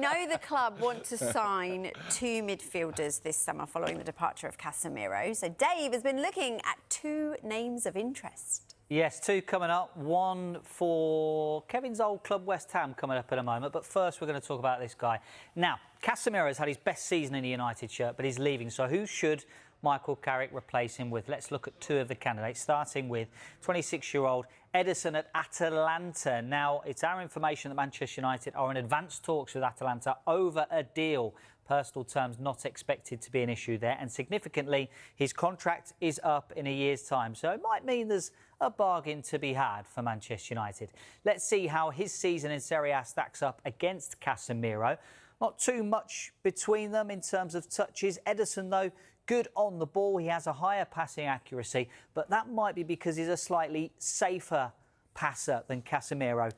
know the club want to sign 2 midfielders this summer following the departure of Casemiro. So Dave has been looking at 2 names of interest. Yes, 2 coming up. One for Kevin's old club, West Ham, coming up in a moment. But first, we're going to talk about this guy. Now, Casemiro has had his best season in a United shirt, but he's leaving. So who should Michael Carrick replace him with? Let's look at 2 of the candidates, starting with 26-year-old ENDERSON at Atalanta. Now, it's our information that Manchester United are in advanced talks with Atalanta over a deal. Personal terms not expected to be an issue there. And significantly, his contract is up in a year's time. So it might mean there's a bargain to be had for Manchester United. Let's see how his season in Serie A stacks up against Casemiro. Not too much between them in terms of touches. ENDERSON, though, good on the ball. He has a higher passing accuracy, but that might be because he's a slightly safer passer than Casemiro.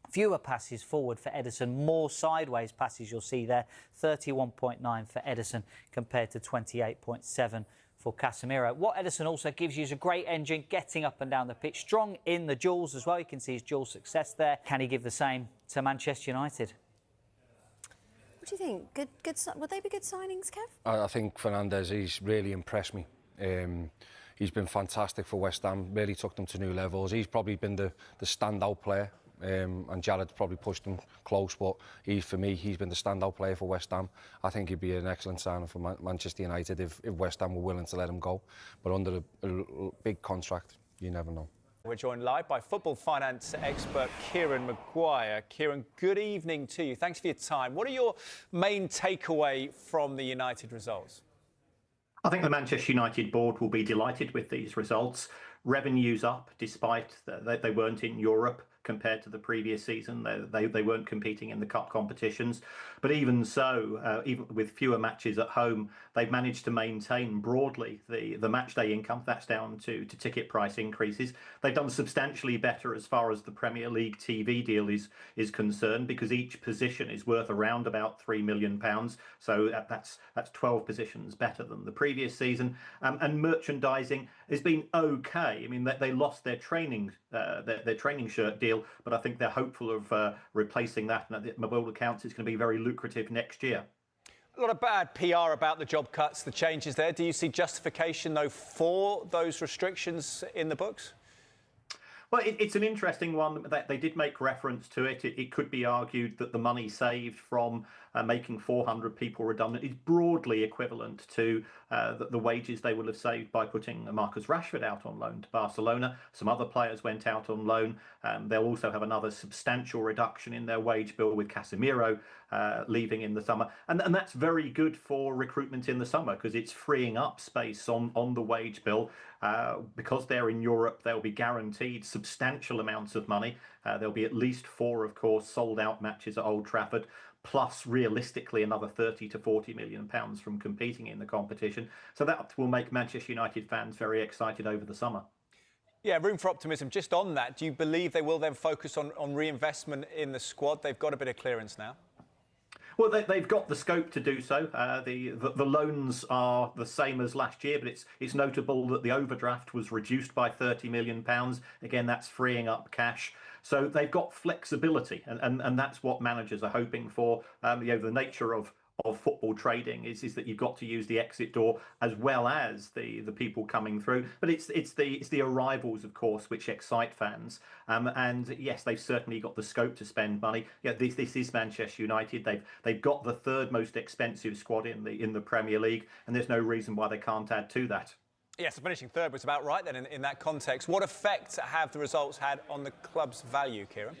Fewer passes forward for ENDERSON, more sideways passes you'll see there. 31.9 for ENDERSON compared to 28.7 for Casemiro. What ENDERSON also gives you is a great engine getting up and down the pitch. Strong in the duels as well. You can see his dual success there. Can he give the same to Manchester United? What do you think? Good. Would they be good signings, Kev? I think Fernandes, he's really impressed me. He's been fantastic for West Ham, really took them to new levels. He's probably been the standout player, and Jared probably pushed him close, but for me, he's been the standout player for West Ham. I think he'd be an excellent signing for Manchester United if West Ham were willing to let him go. But under a big contract, you never know. We're joined live by football finance expert Kieran Maguire. Kieran, good evening to you. Thanks for your time. What are your main takeaway from the United results? I think the Manchester United board will be delighted with these results. Revenue's up despite that they weren't in Europe compared to the previous season. They weren't competing in the cup competitions. But even so, even with fewer matches at home, they've managed to maintain broadly the match day income. That's down to ticket price increases. They've done substantially better as far as the Premier League TV deal is concerned, because each position is worth around about £3 million. So that's 12 positions better than the previous season. And merchandising has been okay. I mean, they lost their training shirt deal, but I think they're hopeful of replacing that, and by all accounts it's going to be very lucrative next year. A lot of bad PR about the job cuts, the changes there. Do you see justification, though, for those restrictions in the books? Well, it's an interesting one. That they did make reference to it. It could be argued that the money saved from making 400 people redundant is broadly equivalent to the wages they will have saved by putting Marcus Rashford out on loan to Barcelona. Some other players went out on loan. They'll also have another substantial reduction in their wage bill with Casemiro leaving in the summer. And that's very good for recruitment in the summer, because it's freeing up space on the wage bill. Because they're in Europe, they'll be guaranteed substantial amounts of money. There'll be at least 4, of course, sold-out matches at Old Trafford, plus realistically another 30 to 40 million pounds from competing in the competition. So that will make Manchester United fans very excited over the summer. Yeah, room for optimism. Just on that, do you believe they will then focus on reinvestment in the squad? They've got a bit of clearance now. Well, they've got the scope to do so. The loans are the same as last year, but it's notable that the overdraft was reduced by £30 million. Again, that's freeing up cash. So they've got flexibility, and that's what managers are hoping for. The nature of football trading is that you've got to use the exit door as well as the people coming through. But it's the arrivals, of course, which excite fans. And yes, they've certainly got the scope to spend money. Yeah, this is Manchester United. They've got the 3rd most expensive squad in the Premier League, and there's no reason why they can't add to that. Yes, finishing 3rd was about right then in that context. What effect have the results had on the club's value, Kieran?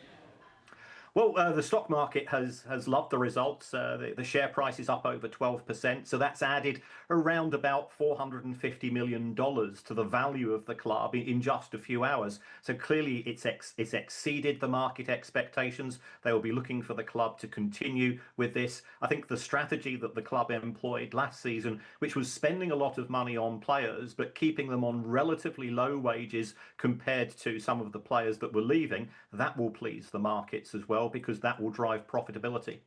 Well, the stock market has loved the results. The share price is up over 12%, so that's added around about $450 million to the value of the club in just a few hours. So clearly it's exceeded the market expectations. They will be looking for the club to continue with this. I think the strategy that the club employed last season, which was spending a lot of money on players but keeping them on relatively low wages compared to some of the players that were leaving, that will please the markets as well, because that will drive profitability.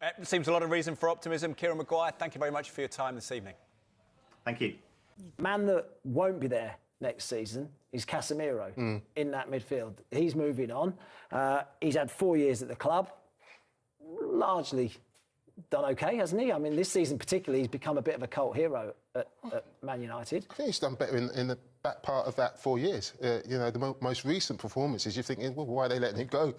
It seems a lot of reason for optimism. Kieran Maguire, thank you very much for your time this evening. Thank you. Man that won't be there next season is Casemiro in that midfield. He's moving on. He's had 4 years at the club. largely done okay, hasn't he? I mean, this season particularly, he's become a bit of a cult hero at Man United. I think he's done better in the back part of that 4 years. You know, the most recent performances, you're thinking, well, why are they letting him go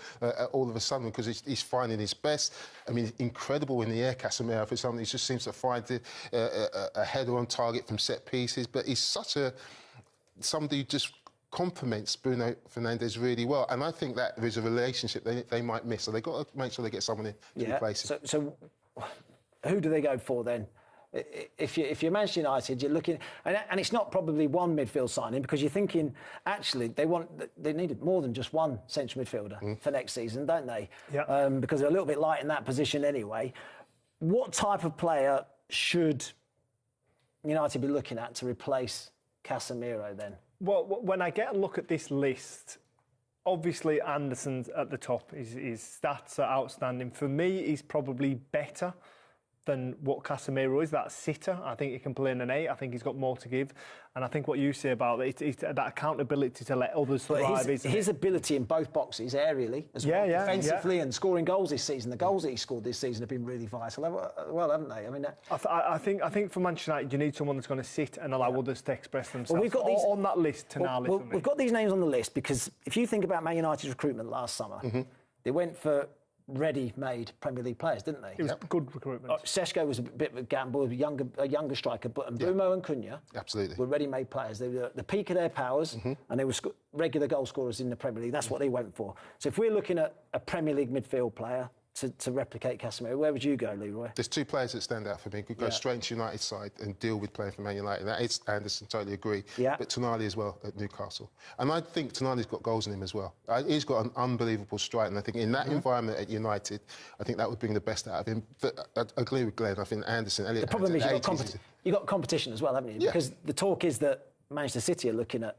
all of a sudden? Because he's finding his best. I mean, incredible in the air, Casemiro, for somebody who just seems to find a header on target from set pieces. But he's somebody who just complements Bruno Fernandes really well. And I think that there is a relationship they might miss. So they've got to make sure they get someone in to replace him. So who do they go for then? If you're Manchester United, you're looking, and it's not probably one midfield signing, because you're thinking actually they needed more than just one central midfielder for next season, don't they? Yeah. Because they're a little bit light in that position anyway. What type of player should United be looking at to replace Casemiro then? Well, when I get a look at this list, obviously Anderson's at the top. His stats are outstanding. For me, he's probably better than what Casemiro is, that sitter. I think he can play in an 8. I think he's got more to give. And I think what you say about it, it's that accountability to let others thrive. His ability in both boxes, aerially, as well, defensively, and scoring goals this season. The goals that he scored this season have been really vital, well, haven't they? I mean, I think for Manchester United, you need someone that's going to sit and allow others to express themselves. Well, we've got these on that list, Tonali for me. We've got these names on the list because if you think about Man United's recruitment last summer, they went for ready-made Premier League players, didn't they? It was good recruitment. Seshko was a bit of a gamble, a younger striker, but Mbeumo and Cunha were ready-made players. They were at the peak of their powers, and they were regular goal scorers in the Premier League. That's what they went for. So if we're looking at a Premier League midfield player to replicate Casemiro, where would you go, Leroy? There's 2 players that stand out for me. Could go straight into United's side and deal with playing for Man United. That is Anderson, totally agree. Yeah. But Tonali as well at Newcastle. And I think Tonali's got goals in him as well. He's got an unbelievable strike, and I think in that environment at United, I think that would bring the best out of him. But I agree with Glenn. I think Anderson, Elliot. The problem is you've got competition as well, haven't you? Yeah. Because the talk is that Manchester City are looking at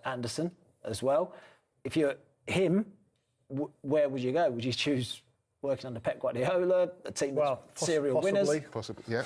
Anderson as well. If you're him, where would you go? Would you choose working under Pep Guardiola, a team that's serial winners? Possibly, yeah.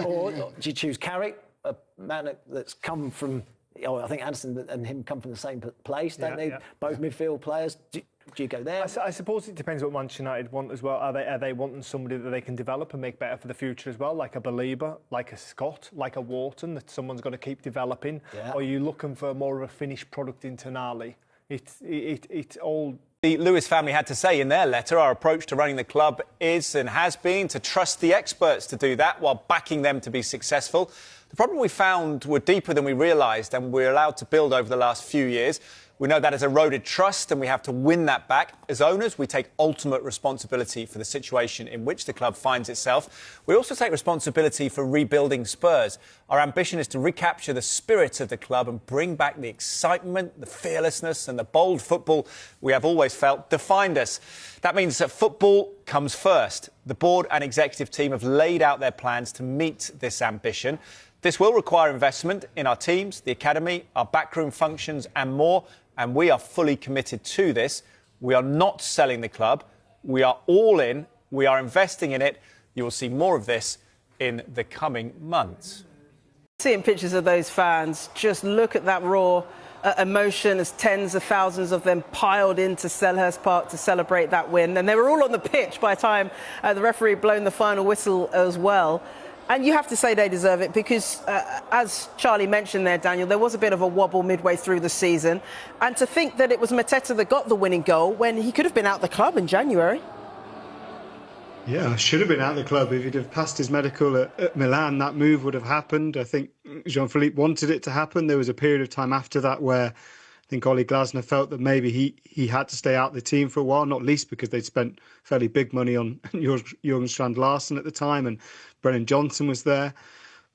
Or do you choose Carrick, a man that's come from... I think Anderson and him come from the same place, don't they? Both midfield players. Do you go there? I suppose it depends what Manchester United want as well. Are they wanting somebody that they can develop and make better for the future as well, like a Belieber, like a Scott, like a Wharton, that someone's going to keep developing? Yeah. Or are you looking for more of a finished product in Tonali? It's all... The Lewis family had to say in their letter, our approach to running the club is and has been to trust the experts to do that while backing them to be successful. The problem we found were deeper than we realised and we're allowed to build over the last few years. We know that has eroded trust and we have to win that back. As owners, we take ultimate responsibility for the situation in which the club finds itself. We also take responsibility for rebuilding Spurs. Our ambition is to recapture the spirit of the club and bring back the excitement, the fearlessness and the bold football we have always felt defined us. That means that football comes first. The board and executive team have laid out their plans to meet this ambition. This will require investment in our teams, the academy, our backroom functions and more. And we are fully committed to this. We are not selling the club. We are all in. We are investing in it. You will see more of this in the coming months. Seeing pictures of those fans, just look at that raw emotion as tens of thousands of them piled into Selhurst Park to celebrate that win. And they were all on the pitch by the time the referee blown the final whistle as well. And you have to say they deserve it because, as Charlie mentioned there, Daniel, there was a bit of a wobble midway through the season. And to think that it was Mateta that got the winning goal when he could have been out the club in January. Yeah, I should have been out of the club. If he'd have passed his medical at Milan, that move would have happened. I think Jean-Philippe wanted it to happen. There was a period of time after that where I think Ollie Glasner felt that maybe he had to stay out of the team for a while, not least because they'd spent fairly big money on Jurgen Strand Larsen at the time and Brennan Johnson was there.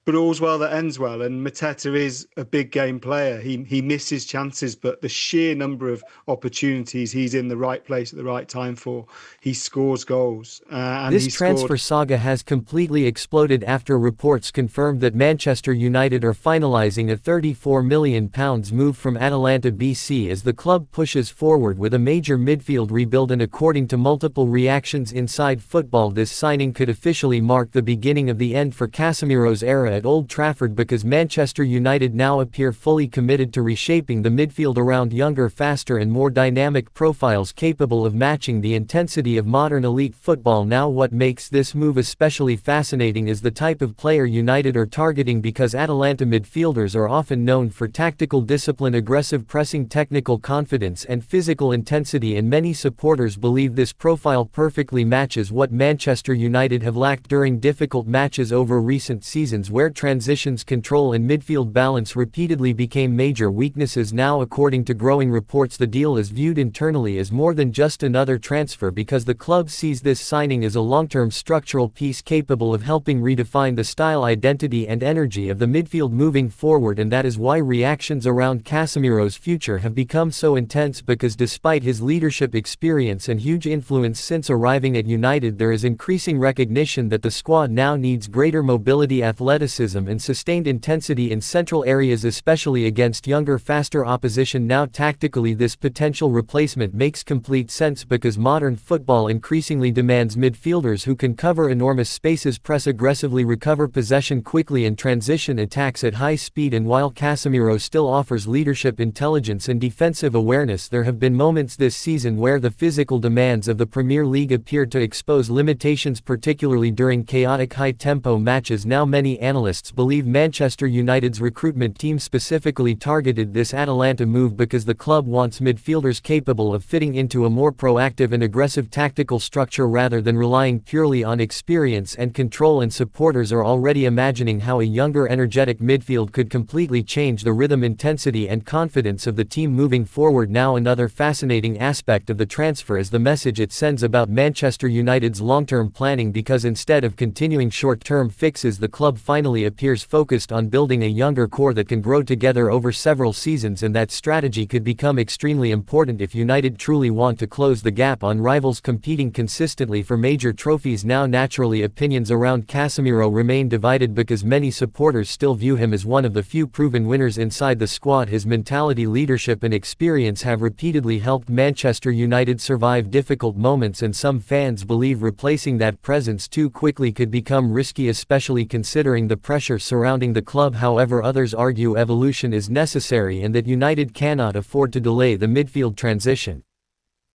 But all's well that ends well, and Mateta is a big game player. He misses chances, but the sheer number of opportunities he's in the right place at the right time for, he scores goals. This transfer saga has completely exploded after reports confirmed that Manchester United are finalising a £34 million move from Atalanta BC as the club pushes forward with a major midfield rebuild, and according to multiple reactions inside football, this signing could officially mark the beginning of the end for Casemiro's era era at Old Trafford because Manchester United now appear fully committed to reshaping the midfield around younger, faster and more dynamic profiles capable of matching the intensity of modern elite football. Now what makes this move especially fascinating is the type of player United are targeting, because Atalanta midfielders are often known for tactical discipline, aggressive pressing, technical confidence and physical intensity, and many supporters believe this profile perfectly matches what Manchester United have lacked during difficult matches over recent seasons, where transitions, control and midfield balance repeatedly became major weaknesses. Now, according to growing reports, the deal is viewed internally as more than just another transfer, because the club sees this signing as a long-term structural piece capable of helping redefine the style, identity and energy of the midfield moving forward. And that is why reactions around Casemiro's future have become so intense, because despite his leadership experience and huge influence since arriving at United, there is increasing recognition that the squad now needs greater mobility, athleticism and sustained intensity in central areas, especially against younger, faster opposition. Now, tactically, this potential replacement makes complete sense, because modern football increasingly demands midfielders who can cover enormous spaces, press aggressively, recover possession quickly and transition attacks at high speed. And while Casemiro still offers leadership, intelligence and defensive awareness, there have been moments this season where the physical demands of the Premier League appeared to expose limitations, particularly during chaotic high-tempo matches. Now, many analysts believe Manchester United's recruitment team specifically targeted this Atalanta move because the club wants midfielders capable of fitting into a more proactive and aggressive tactical structure rather than relying purely on experience and control. And supporters are already imagining how a younger, energetic midfield could completely change the rhythm, intensity and confidence of the team moving forward. Now, another fascinating aspect of the transfer is the message it sends about Manchester United's long-term planning, because instead of continuing short-term fixes, the club finally appears focused on building a younger core that can grow together over several seasons, and that strategy could become extremely important if United truly want to close the gap on rivals competing consistently for major trophies. Now, naturally, opinions around Casemiro remain divided, because many supporters still view him as one of the few proven winners inside the squad. His mentality, leadership and experience have repeatedly helped Manchester United survive difficult moments, and some fans believe replacing that presence too quickly could become risky, especially considering the pressure surrounding the club. However, others argue evolution is necessary and that United cannot afford to delay the midfield transition.